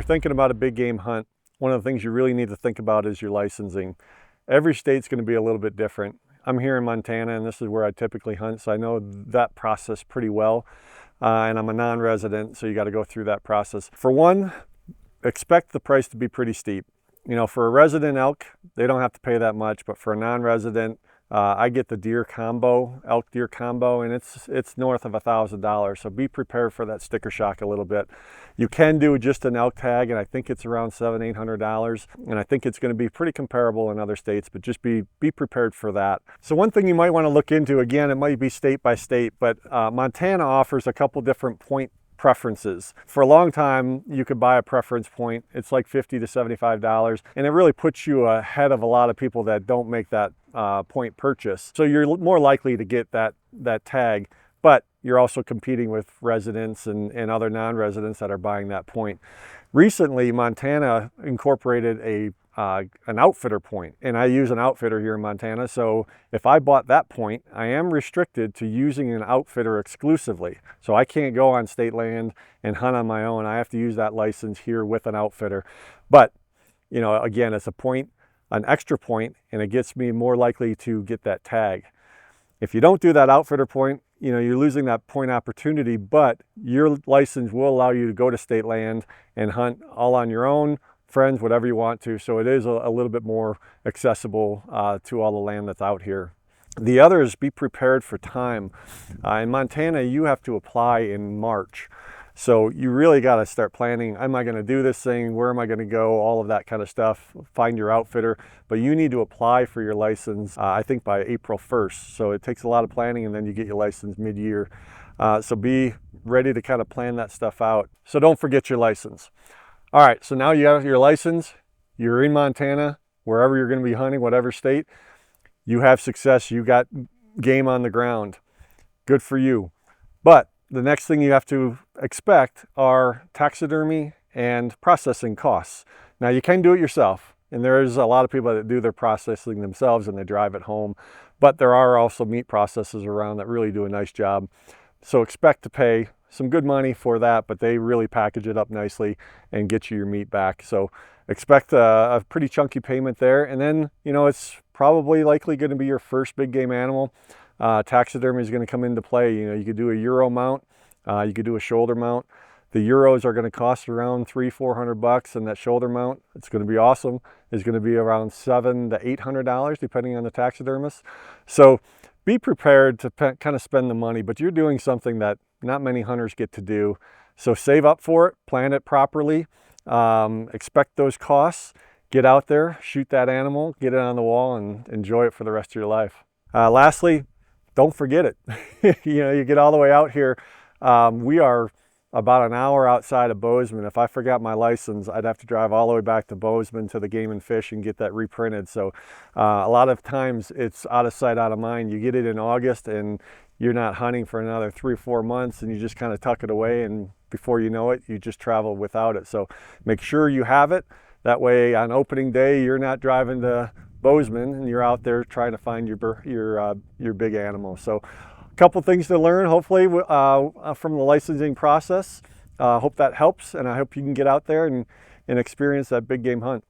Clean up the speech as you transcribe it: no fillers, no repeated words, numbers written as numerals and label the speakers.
Speaker 1: thinking about a big game hunt, one of the things you really need to think about is your licensing. Every state's going to be a little bit different. I'm here in Montana, and this is where I typically hunt, so I know that process pretty well. And I'm a non-resident, so you got to go through that process. For one, expect the price to be pretty steep. You know, for a resident elk, they don't have to pay that much, but for a non-resident, I get the deer combo, elk deer combo, and it's north of $1,000. So be prepared for that sticker shock a little bit. You can do just an elk tag, and I think it's around $700-800, and I think it's going to be pretty comparable in other states. But just be prepared for that. So one thing you might want to look into, again, it might be state by state, but Montana offers a couple different point preferences. For a long time, you could buy a preference point. It's like $50 to $75, and it really puts you ahead of a lot of people that don't make that point purchase. So you're more likely to get that tag, but you're also competing with residents and other non-residents that are buying that point. Recently, Montana incorporated an outfitter point, and I use an outfitter here in Montana. So if I bought that point, I am restricted to using an outfitter exclusively. So I can't go on state land and hunt on my own. I have to use that license here with an outfitter. But, you know, again, it's a point, an extra point, and it gets me more likely to get that tag. If you don't do that outfitter point, you know, you're losing that point opportunity, but your license will allow you to go to state land and hunt all on your own, friends, whatever you want to. So it is a little bit more accessible to all the land that's out here. The other is be prepared for time. In Montana, you have to apply in March. So you really got to start planning. Am I going to do this thing? Where am I going to go? All of that kind of stuff. Find your outfitter. But you need to apply for your license, I think, by April 1st. So it takes a lot of planning, and then you get your license mid-year. So be ready to kind of plan that stuff out. So don't forget your license. All right, so now you have your license. You're in Montana, wherever you're going to be hunting, whatever state. You have success. You got game on the ground. Good for you. But the next thing you have to expect are taxidermy and processing costs. Now, you can do it yourself, and there's a lot of people that do their processing themselves and they drive it home, but there are also meat processors around that really do a nice job. So expect to pay some good money for that, but they really package it up nicely and get you your meat back. So expect a pretty chunky payment there. And then, you know, it's probably likely going to be your first big game animal. Taxidermy is going to come into play. You know, you could do a Euro mount, you could do a shoulder mount. The Euros are going to cost around $300-400, and that shoulder mount, it's going to be awesome, is going to be around $700 to $800, depending on the taxidermist. So be prepared to kind of spend the money, but you're doing something that not many hunters get to do. So save up for it, plan it properly, expect those costs, get out there, shoot that animal, get it on the wall, and enjoy it for the rest of your life. Lastly, don't forget it. You know, you get all the way out here. We are about an hour outside of Bozeman. If I forgot my license, I'd have to drive all the way back to Bozeman to the Game and Fish and get that reprinted. So a lot of times it's out of sight, out of mind. You get it in August and you're not hunting for another 3 or 4 months, and you just kind of tuck it away, and before you know it, you just travel without it. So make sure you have it. That way on opening day, you're not driving to Bozeman and you're out there trying to find your big animal. So a couple things to learn, hopefully, from the licensing process. Hope that helps, and I hope you can get out there and experience that big game hunt.